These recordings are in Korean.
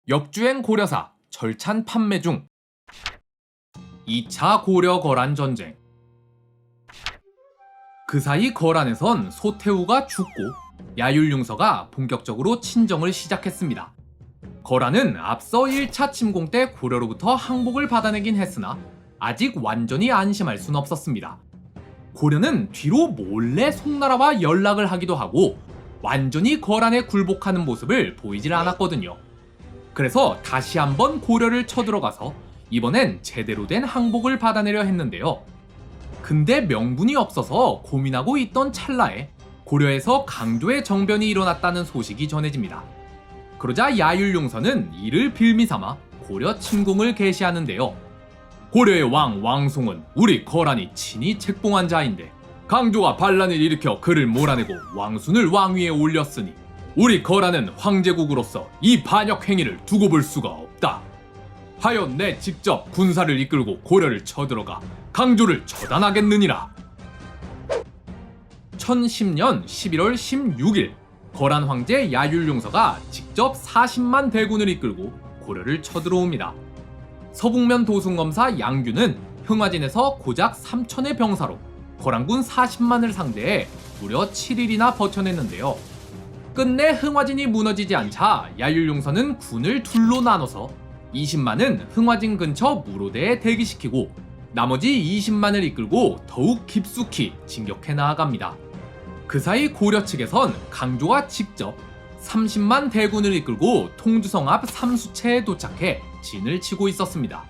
역주행 고려사 절찬 판매 중. 2차 고려 거란 전쟁. 그 사이 거란에선 소태후가 죽고 야율융서가 본격적으로 친정을 시작했습니다. 거란은 앞서 1차 침공 때 고려로부터 항복을 받아내긴 했으나 아직 완전히 안심할 순 없었습니다. 고려는 뒤로 몰래 송나라와 연락을 하기도 하고 완전히 거란에 굴복하는 모습을 보이질 않았거든요. 그래서 다시 한번 고려를 쳐들어가서 이번엔 제대로 된 항복을 받아내려 했는데요. 근데 명분이 없어서 고민하고 있던 찰나에 고려에서 강조의 정변이 일어났다는 소식이 전해집니다. 그러자 야율용서는 이를 빌미삼아 고려 침공을 개시하는데요. 고려의 왕송은 우리 거란이 친히 책봉한 자인데 강조가 반란을 일으켜 그를 몰아내고 왕순을 왕위에 올렸으니 우리 거란은 황제국으로서 이 반역 행위를 두고 볼 수가 없다. 하여 내 직접 군사를 이끌고 고려를 쳐들어가 강조를 처단하겠느니라. 1010년 11월 16일 거란 황제 야율용서가 직접 40만 대군을 이끌고 고려를 쳐들어옵니다. 서북면 도순검사 양규는 흥화진에서 고작 3천의 병사로 거란군 40만을 상대해 무려 7일이나 버텨냈는데요. 끝내 흥화진이 무너지지 않자 야율용서는 군을 둘로 나눠서 20만은 흥화진 근처 무로대에 대기시키고 나머지 20만을 이끌고 더욱 깊숙이 진격해 나아갑니다. 그 사이 고려 측에선 강조가 직접 30만 대군을 이끌고 통주성 앞 삼수체에 도착해 진을 치고 있었습니다.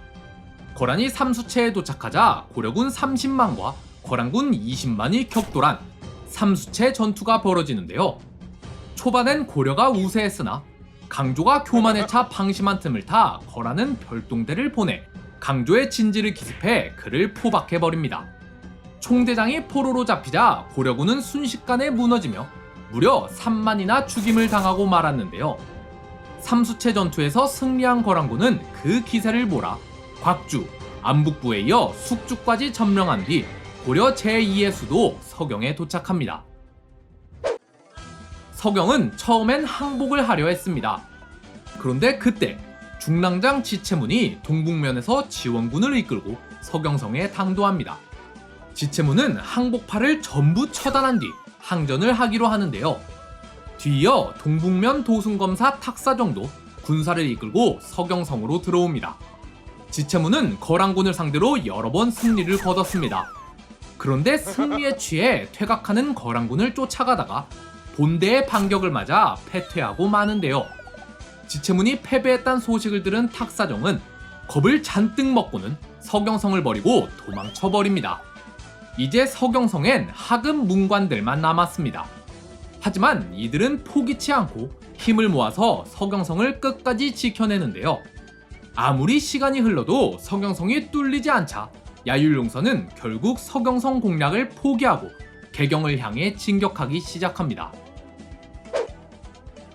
거란이 삼수체에 도착하자 고려군 30만과 거란군 20만이 격돌한 삼수체 전투가 벌어지는데요. 초반엔 고려가 우세했으나 강조가 교만에 차 방심한 틈을 타 거란은 별동대를 보내 강조의 진지를 기습해 그를 포박해버립니다. 총대장이 포로로 잡히자 고려군은 순식간에 무너지며 무려 3만이나 죽임을 당하고 말았는데요. 삼수체 전투에서 승리한 거란군은 그 기세를 몰아 곽주, 안북부에 이어 숙주까지 점령한 뒤 고려 제2의 수도 서경에 도착합니다. 서경은 처음엔 항복을 하려 했습니다. 그런데 그때 중랑장 지체문이 동북면에서 지원군을 이끌고 서경성에 당도합니다. 지체문은 항복파를 전부 처단한 뒤 항전을 하기로 하는데요. 뒤이어 동북면 도순검사 탁사정도 군사를 이끌고 서경성으로 들어옵니다. 지체문은 거란군을 상대로 여러 번 승리를 거뒀습니다. 그런데 승리에 취해 퇴각하는 거란군을 쫓아가다가 본대의 반격을 맞아 패퇴하고 마는데요. 지체문이 패배했다는 소식을 들은 탁사정은 겁을 잔뜩 먹고는 서경성을 버리고 도망쳐버립니다. 이제 서경성엔 하급 문관들만 남았습니다. 하지만 이들은 포기치 않고 힘을 모아서 서경성을 끝까지 지켜내는데요. 아무리 시간이 흘러도 서경성이 뚫리지 않자 야율용서는 결국 서경성 공략을 포기하고 개경을 향해 진격하기 시작합니다.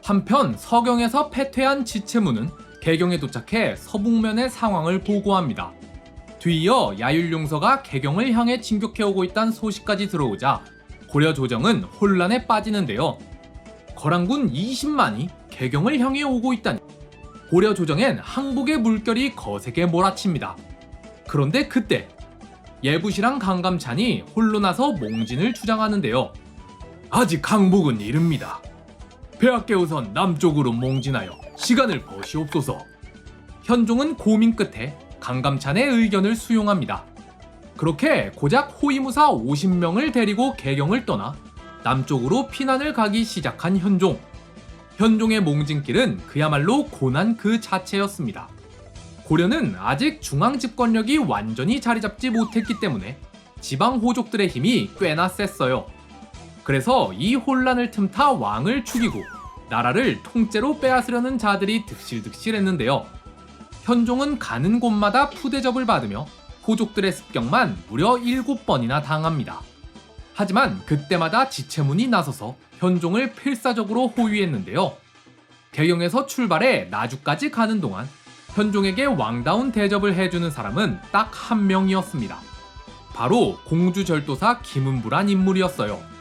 한편 서경에서 패퇴한 지체문은 개경에 도착해 서북면의 상황을 보고합니다. 뒤이어 야율용서가 개경을 향해 진격해오고 있다는 소식까지 들어오자 고려 조정은 혼란에 빠지는데요. 거란군 20만이 개경을 향해 오고 있다니 고려 조정엔 항복의 물결이 거세게 몰아칩니다. 그런데 그때 예부시랑 강감찬이 홀로 나서 몽진을 주장하는데요. 아직 항복은 이릅니다. 폐하께 우선 남쪽으로 몽진하여 시간을 버시옵소서. 현종은 고민 끝에 강감찬의 의견을 수용합니다. 그렇게 고작 호위무사 50명을 데리고 개경을 떠나 남쪽으로 피난을 가기 시작한 현종. 현종의 몽진길은 그야말로 고난 그 자체였습니다. 고려는 아직 중앙 집권력이 완전히 자리 잡지 못했기 때문에 지방 호족들의 힘이 꽤나 셌어요. 그래서 이 혼란을 틈타 왕을 죽이고 나라를 통째로 빼앗으려는 자들이 득실득실했는데요. 현종은 가는 곳마다 푸대접을 받으며 호족들의 습격만 무려 7번이나 당합니다. 하지만 그때마다 지체문이 나서서 현종을 필사적으로 호위했는데요. 개경에서 출발해 나주까지 가는 동안 현종에게 왕다운 대접을 해주는 사람은 딱 한 명이었습니다. 바로 공주절도사 김은부란 인물이었어요.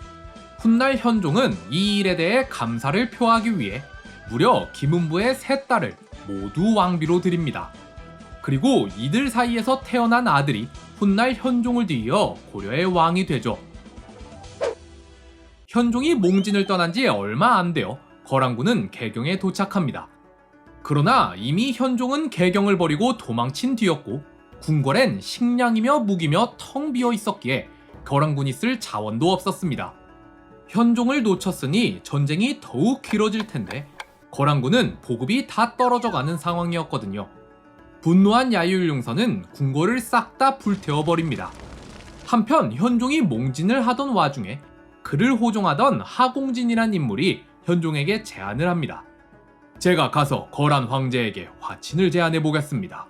훗날 현종은 이 일에 대해 감사를 표하기 위해 무려 김은부의 세 딸을 모두 왕비로 드립니다. 그리고 이들 사이에서 태어난 아들이 훗날 현종을 뒤이어 고려의 왕이 되죠. 현종이 몽진을 떠난 지 얼마 안 되어 거란군은 개경에 도착합니다. 그러나 이미 현종은 개경을 버리고 도망친 뒤였고 궁궐엔 식량이며 무기며 텅 비어 있었기에 거란군이 쓸 자원도 없었습니다. 현종을 놓쳤으니 전쟁이 더욱 길어질 텐데 거란군은 보급이 다 떨어져 가는 상황이었거든요. 분노한 야율용서는 궁궐을 싹 다 불태워버립니다. 한편 현종이 몽진을 하던 와중에 그를 호종하던 하공진이란 인물이 현종에게 제안을 합니다. 제가 가서 거란 황제에게 화친을 제안해 보겠습니다.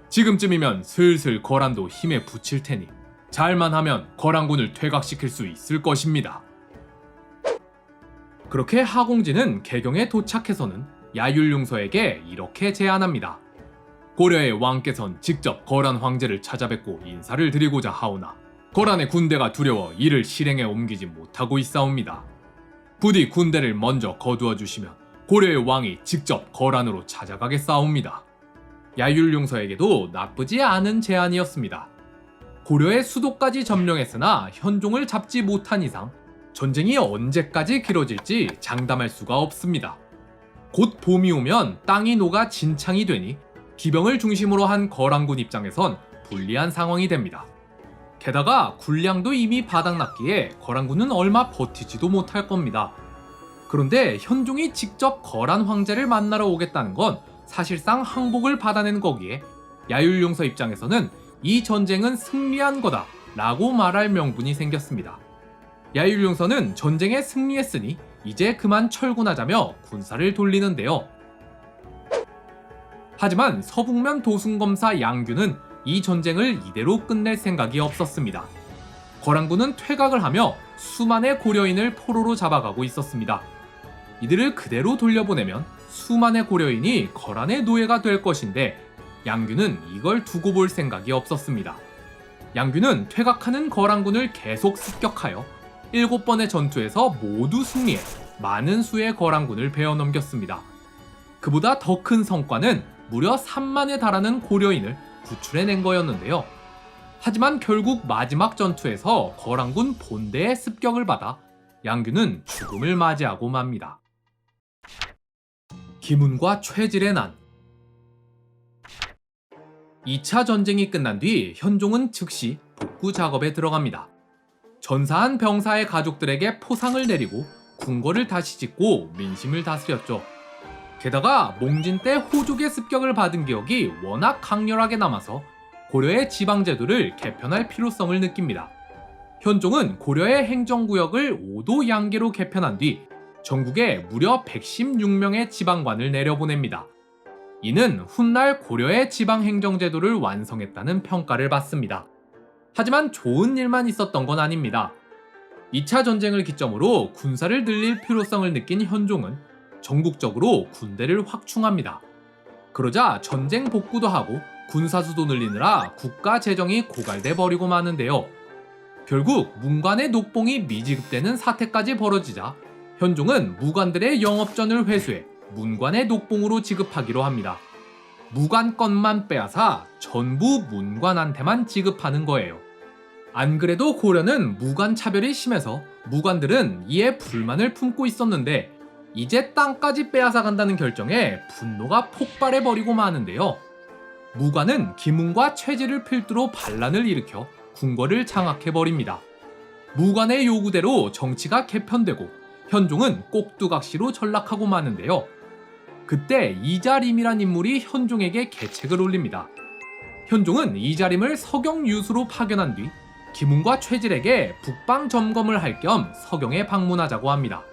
지금쯤이면 슬슬 거란도 힘에 붙일 테니 잘만 하면 거란군을 퇴각시킬 수 있을 것입니다. 그렇게 하공진은 개경에 도착해서는 야율용서에게 이렇게 제안합니다. 고려의 왕께선 직접 거란 황제를 찾아뵙고 인사를 드리고자 하오나 거란의 군대가 두려워 이를 실행에 옮기지 못하고 있사옵니다. 부디 군대를 먼저 거두어 주시면 고려의 왕이 직접 거란으로 찾아가겠사옵니다. 야율용서에게도 나쁘지 않은 제안이었습니다. 고려의 수도까지 점령했으나 현종을 잡지 못한 이상 전쟁이 언제까지 길어질지 장담할 수가 없습니다. 곧 봄이 오면 땅이 녹아 진창이 되니 기병을 중심으로 한 거란군 입장에선 불리한 상황이 됩니다. 게다가 군량도 이미 바닥났기에 거란군은 얼마 버티지도 못할 겁니다. 그런데 현종이 직접 거란 황제를 만나러 오겠다는 건 사실상 항복을 받아낸 거기에 야율용서 입장에서는 이 전쟁은 승리한 거다 라고 말할 명분이 생겼습니다. 야율용서는 전쟁에 승리했으니 이제 그만 철군하자며 군사를 돌리는데요. 하지만 서북면 도순검사 양규는 이 전쟁을 이대로 끝낼 생각이 없었습니다. 거란군은 퇴각을 하며 수만의 고려인을 포로로 잡아가고 있었습니다. 이들을 그대로 돌려보내면 수만의 고려인이 거란의 노예가 될 것인데 양규는 이걸 두고 볼 생각이 없었습니다. 양규는 퇴각하는 거란군을 계속 습격하여 7번의 전투에서 모두 승리해 많은 수의 거란군을 베어넘겼습니다. 그보다 더 큰 성과는 무려 3만에 달하는 고려인을 구출해낸 거였는데요. 하지만 결국 마지막 전투에서 거란군 본대의 습격을 받아 양규는 죽음을 맞이하고 맙니다. 기문과 최질의 난. 2차 전쟁이 끝난 뒤 현종은 즉시 복구 작업에 들어갑니다. 전사한 병사의 가족들에게 포상을 내리고 궁궐을 다시 짓고 민심을 다스렸죠. 게다가 몽진 때 호족의 습격을 받은 기억이 워낙 강렬하게 남아서 고려의 지방제도를 개편할 필요성을 느낍니다. 현종은 고려의 행정구역을 5도 양계로 개편한 뒤 전국에 무려 116명의 지방관을 내려보냅니다. 이는 훗날 고려의 지방행정제도를 완성했다는 평가를 받습니다. 하지만 좋은 일만 있었던 건 아닙니다. 2차 전쟁을 기점으로 군사를 늘릴 필요성을 느낀 현종은 전국적으로 군대를 확충합니다. 그러자 전쟁 복구도 하고 군사수도 늘리느라 국가 재정이 고갈돼 버리고 마는데요. 결국 문관의 녹봉이 미지급되는 사태까지 벌어지자 현종은 무관들의 영업전을 회수해 문관의 녹봉으로 지급하기로 합니다. 무관건만 빼앗아 전부 문관한테만 지급하는 거예요. 안 그래도 고려는 무관 차별이 심해서 무관들은 이에 불만을 품고 있었는데 이제 땅까지 빼앗아 간다는 결정에 분노가 폭발해버리고 마는데요. 무관은 기문과 최질을 필두로 반란을 일으켜 궁궐을 장악해버립니다. 무관의 요구대로 정치가 개편되고 현종은 꼭두각시로 전락하고 마는데요. 그때 이자림이란 인물이 현종에게 계책을 올립니다. 현종은 이자림을 서경유수로 파견한 뒤 기문과 최질에게 북방 점검을 할 겸 서경에 방문하자고 합니다.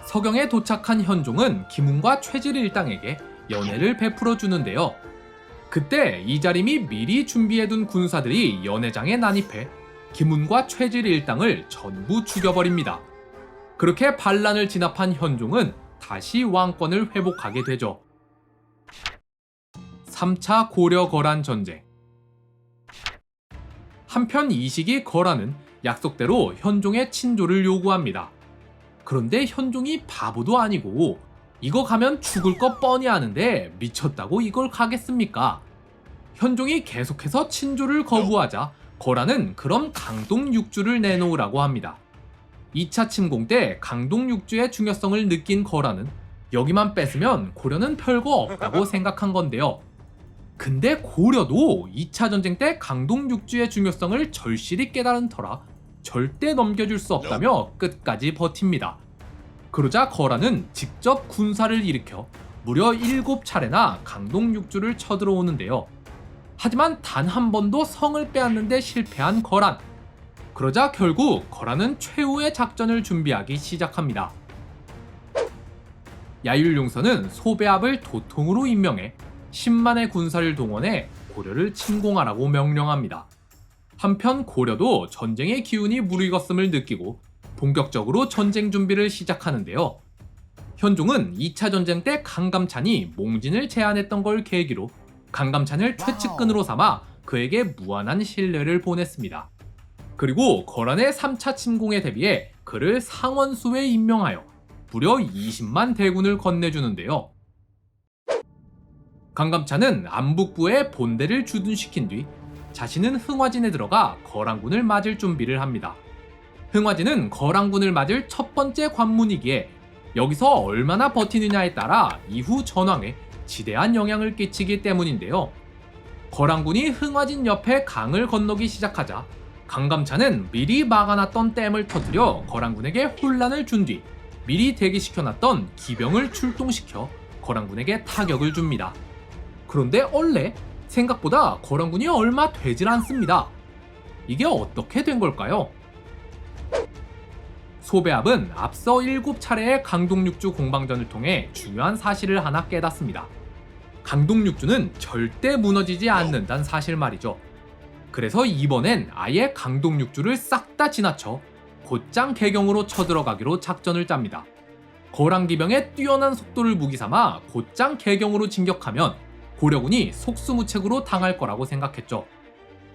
서경에 도착한 현종은 기문과 최질 일당에게 연회를 베풀어 주는데요. 그때 이자림이 미리 준비해둔 군사들이 연회장에 난입해 기문과 최질 일당을 전부 죽여버립니다. 그렇게 반란을 진압한 현종은 다시 왕권을 회복하게 되죠. 3차 고려-거란 전쟁. 한편 이 시기 거란은 약속대로 현종의 친조를 요구합니다. 그런데 현종이 바보도 아니고 이거 가면 죽을 거 뻔히 아는데 미쳤다고 이걸 가겠습니까? 현종이 계속해서 친조를 거부하자 거란은 그럼 강동 육주를 내놓으라고 합니다. 2차 침공 때 강동 육주의 중요성을 느낀 거란은 여기만 뺏으면 고려는 별거 없다고 생각한 건데요. 근데 고려도 2차 전쟁 때 강동 육주의 중요성을 절실히 깨달은 터라 절대 넘겨줄 수 없다며 끝까지 버팁니다. 그러자 거란은 직접 군사를 일으켜 무려 7차례나 강동 육주를 쳐들어오는데요. 하지만 단 한 번도 성을 빼앗는데 실패한 거란. 그러자 결국 거란은 최후의 작전을 준비하기 시작합니다. 야율용서는 소배압을 도통으로 임명해 10만의 군사를 동원해 고려를 침공하라고 명령합니다. 한편 고려도 전쟁의 기운이 무르익었음을 느끼고 본격적으로 전쟁 준비를 시작하는데요. 현종은 2차 전쟁 때 강감찬이 몽진을 제안했던 걸 계기로 강감찬을 최측근으로 삼아 그에게 무한한 신뢰를 보냈습니다. 그리고 거란의 3차 침공에 대비해 그를 상원수에 임명하여 무려 20만 대군을 건네주는데요. 강감찬은 안북부에 본대를 주둔시킨 뒤 자신은 흥화진에 들어가 거란군을 맞을 준비를 합니다. 흥화진은 거란군을 맞을 첫 번째 관문이기에 여기서 얼마나 버티느냐에 따라 이후 전황에 지대한 영향을 끼치기 때문인데요. 거란군이 흥화진 옆에 강을 건너기 시작하자 강감찬은 미리 막아놨던 댐을 터뜨려 거란군에게 혼란을 준 뒤 미리 대기시켜놨던 기병을 출동시켜 거란군에게 타격을 줍니다. 그런데 원래 생각보다 거란군이 얼마 되질 않습니다. 이게 어떻게 된 걸까요? 소배압은 앞서 7차례의 강동육주 공방전을 통해 중요한 사실을 하나 깨닫습니다. 강동육주는 절대 무너지지 않는다는 사실 말이죠. 그래서 이번엔 아예 강동육주를 싹 다 지나쳐 곧장 개경으로 쳐들어가기로 작전을 짭니다. 거란기병의 뛰어난 속도를 무기삼아 곧장 개경으로 진격하면 고려군이 속수무책으로 당할 거라고 생각했죠.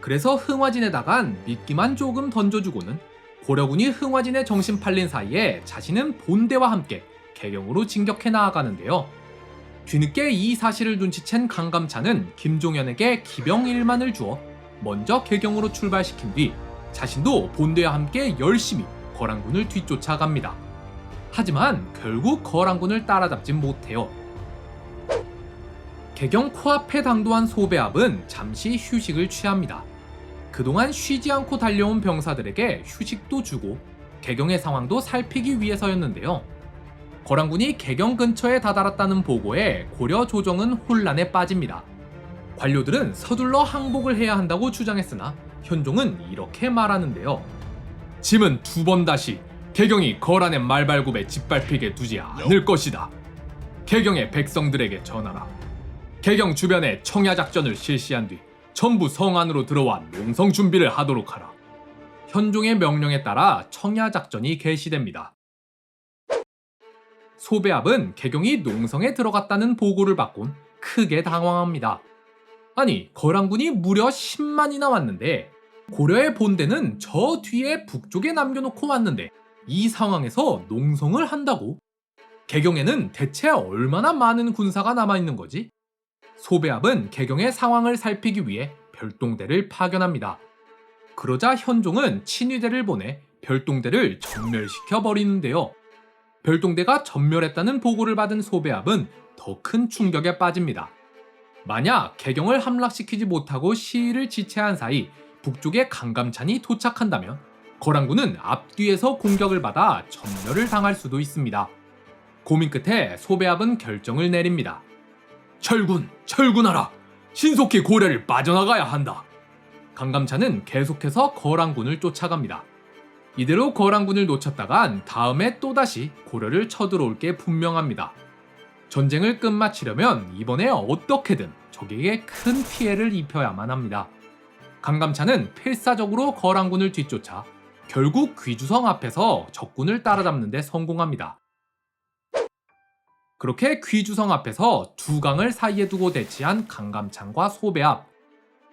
그래서 흥화진에다간 미끼만 조금 던져주고는 고려군이 흥화진에 정신 팔린 사이에 자신은 본대와 함께 개경으로 진격해 나아가는데요. 뒤늦게 이 사실을 눈치챈 강감찬은 김종현에게 기병 1만을 주어 먼저 개경으로 출발시킨 뒤 자신도 본대와 함께 열심히 거란군을 뒤쫓아갑니다. 하지만 결국 거란군을 따라잡진 못해요. 개경 코앞에 당도한 소배압은 잠시 휴식을 취합니다. 그동안 쉬지 않고 달려온 병사들에게 휴식도 주고 개경의 상황도 살피기 위해서였는데요. 거란군이 개경 근처에 다다랐다는 보고에 고려 조정은 혼란에 빠집니다. 관료들은 서둘러 항복을 해야 한다고 주장했으나 현종은 이렇게 말하는데요. 짐은 2번 다시 개경이 거란의 말발굽에 짓밟히게 두지 않을 것이다. 개경의 백성들에게 전하라. 개경 주변에 청야작전을 실시한 뒤 전부 성 안으로 들어와 농성 준비를 하도록 하라. 현종의 명령에 따라 청야작전이 개시됩니다. 소배압은 개경이 농성에 들어갔다는 보고를 받곤 크게 당황합니다. 아니, 거란군이 무려 10만이나 왔는데 고려의 본대는 저 뒤에 북쪽에 남겨놓고 왔는데 이 상황에서 농성을 한다고? 개경에는 대체 얼마나 많은 군사가 남아있는 거지? 소배압은 개경의 상황을 살피기 위해 별동대를 파견합니다. 그러자 현종은 친위대를 보내 별동대를 전멸시켜 버리는데요. 별동대가 전멸했다는 보고를 받은 소배압은 더 큰 충격에 빠집니다. 만약 개경을 함락시키지 못하고 시위를 지체한 사이 북쪽에 강감찬이 도착한다면 거란군은 앞뒤에서 공격을 받아 전멸을 당할 수도 있습니다. 고민 끝에 소배압은 결정을 내립니다. 철군하라! 신속히 고려를 빠져나가야 한다. 강감찬은 계속해서 거란군을 쫓아갑니다. 이대로 거란군을 놓쳤다간 다음에 또다시 고려를 쳐들어올 게 분명합니다. 전쟁을 끝마치려면 이번에 어떻게든 적에게 큰 피해를 입혀야만 합니다. 강감찬은 필사적으로 거란군을 뒤쫓아 결국 귀주성 앞에서 적군을 따라잡는 데 성공합니다. 그렇게 귀주성 앞에서 2강을 사이에 두고 대치한 강감찬과 소배압.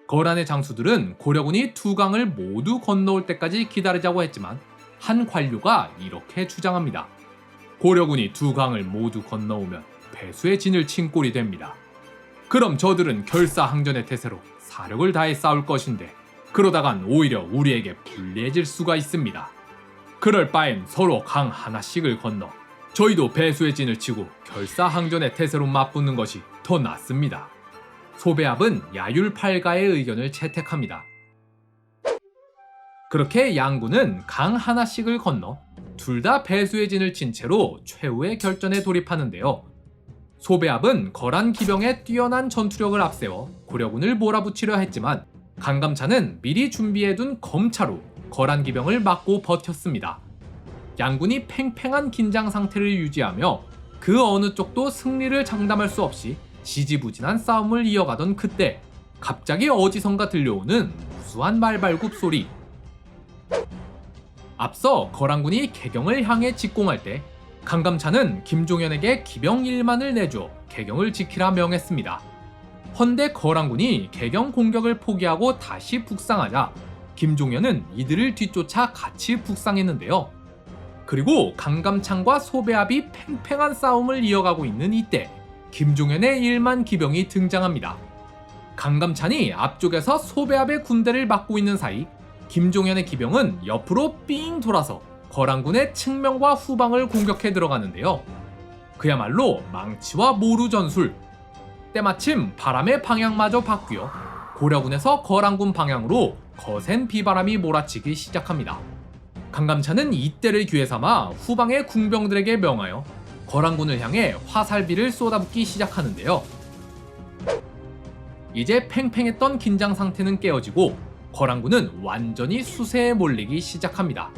거란의 장수들은 고려군이 2강을 모두 건너올 때까지 기다리자고 했지만 한 관료가 이렇게 주장합니다. 고려군이 두 강을 모두 건너오면 배수의 진을 친 꼴이 됩니다. 그럼 저들은 결사항전의 태세로 사력을 다해 싸울 것인데 그러다간 오히려 우리에게 불리해질 수가 있습니다. 그럴 바엔 서로 강 하나씩을 건너 저희도 배수의 진을 치고 결사항전의 태세로 맞붙는 것이 더 낫습니다. 소배합은 야율팔가의 의견을 채택합니다. 그렇게 양군은 강 하나씩을 건너 둘 다 배수의 진을 친 채로 최후의 결전에 돌입하는데요. 소배합은 거란 기병의 뛰어난 전투력을 앞세워 고려군을 몰아붙이려 했지만 강감찬은 미리 준비해둔 검차로 거란 기병을 막고 버텼습니다. 양군이 팽팽한 긴장 상태를 유지하며 그 어느 쪽도 승리를 장담할 수 없이 지지부진한 싸움을 이어가던 그때 갑자기 어디선가 들려오는 무수한 말발굽 소리. 앞서 거란군이 개경을 향해 직공할 때 강감찬은 김종현에게 기병 1만을 내줘 개경을 지키라 명했습니다. 헌데 거란군이 개경 공격을 포기하고 다시 북상하자 김종현은 이들을 뒤쫓아 같이 북상했는데요. 그리고 강감찬과 소배합이 팽팽한 싸움을 이어가고 있는 이때 김종현의 1만 기병이 등장합니다. 강감찬이 앞쪽에서 소배합의 군대를 막고 있는 사이 김종현의 기병은 옆으로 삥 돌아서 거란군의 측면과 후방을 공격해 들어가는데요. 그야말로 망치와 모루 전술. 때마침 바람의 방향마저 바뀌어 고려군에서 거란군 방향으로 거센 비바람이 몰아치기 시작합니다. 강감찬은 이때를 기회 삼아 후방의 궁병들에게 명하여 거란군을 향해 화살비를 쏟아붓기 시작하는데요. 이제 팽팽했던 긴장 상태는 깨어지고 거란군은 완전히 수세에 몰리기 시작합니다.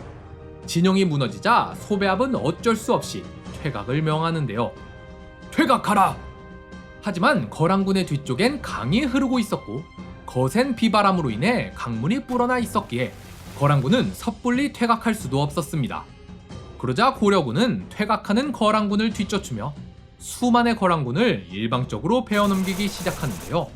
진영이 무너지자 소배합은 어쩔 수 없이 퇴각을 명하는데요. 퇴각하라! 하지만 거란군의 뒤쪽엔 강이 흐르고 있었고 거센 비바람으로 인해 강문이 불어나 있었기에 거란군은 섣불리 퇴각할 수도 없었습니다. 그러자 고려군은 퇴각하는 거란군을 뒤쫓으며 수만의 거란군을 일방적으로 베어넘기기 시작하는데요.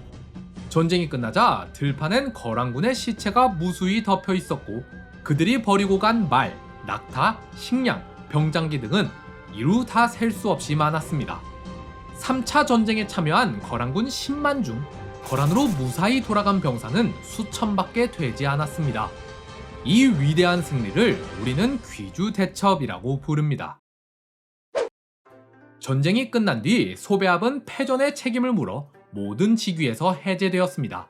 전쟁이 끝나자 들판엔 거란군의 시체가 무수히 덮여 있었고 그들이 버리고 간 말, 낙타, 식량, 병장기 등은 이루 다 셀 수 없이 많았습니다. 3차 전쟁에 참여한 거란군 10만 중 거란으로 무사히 돌아간 병사는 수천밖에 되지 않았습니다. 이 위대한 승리를 우리는 귀주대첩이라고 부릅니다. 전쟁이 끝난 뒤 소배합은 패전의 책임을 물어 모든 직위에서 해제되었습니다.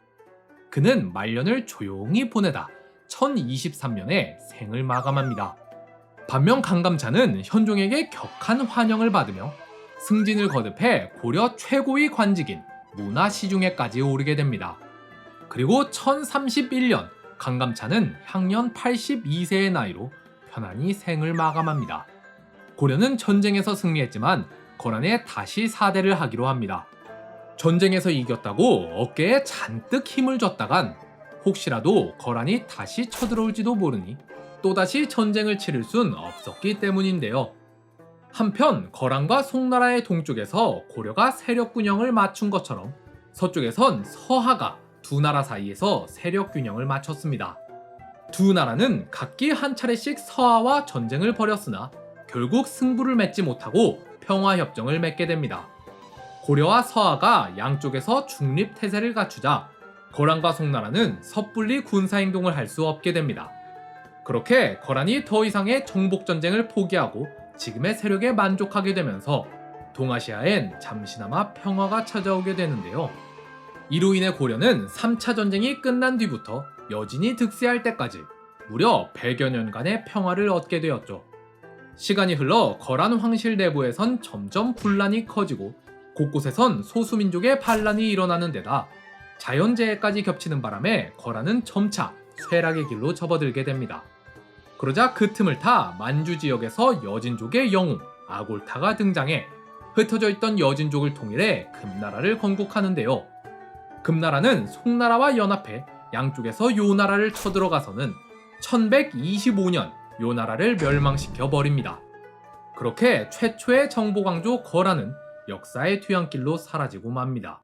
그는 말년을 조용히 보내다 1023년에 생을 마감합니다. 반면 강감찬은 현종에게 격한 환영을 받으며 승진을 거듭해 고려 최고의 관직인 문화시중에까지 오르게 됩니다. 그리고 1031년 강감찬은 향년 82세의 나이로 편안히 생을 마감합니다. 고려는 전쟁에서 승리했지만 거란에 다시 사대를 하기로 합니다. 전쟁에서 이겼다고 어깨에 잔뜩 힘을 줬다간 혹시라도 거란이 다시 쳐들어올지도 모르니 또다시 전쟁을 치를 순 없었기 때문인데요. 한편 거란과 송나라의 동쪽에서 고려가 세력균형을 맞춘 것처럼 서쪽에선 서하가 두 나라 사이에서 세력균형을 맞췄습니다. 두 나라는 각기 한 차례씩 서하와 전쟁을 벌였으나 결국 승부를 맺지 못하고 평화협정을 맺게 됩니다. 고려와 서하가 양쪽에서 중립태세를 갖추자 거란과 송나라는 섣불리 군사행동을 할 수 없게 됩니다. 그렇게 거란이 더 이상의 정복전쟁을 포기하고 지금의 세력에 만족하게 되면서 동아시아엔 잠시나마 평화가 찾아오게 되는데요. 이로 인해 고려는 3차 전쟁이 끝난 뒤부터 여진이 득세할 때까지 무려 100여 년간의 평화를 얻게 되었죠. 시간이 흘러 거란 황실 내부에선 점점 분란이 커지고 곳곳에선 소수민족의 반란이 일어나는 데다 자연재해까지 겹치는 바람에 거란은 점차 쇠락의 길로 접어들게 됩니다. 그러자 그 틈을 타 만주 지역에서 여진족의 영웅 아골타가 등장해 흩어져 있던 여진족을 통일해 금나라를 건국하는데요. 금나라는 송나라와 연합해 양쪽에서 요나라를 쳐들어가서는 1125년 요나라를 멸망시켜 버립니다. 그렇게 최초의 정복왕조 거란은 역사의 뒤안길로 사라지고 맙니다.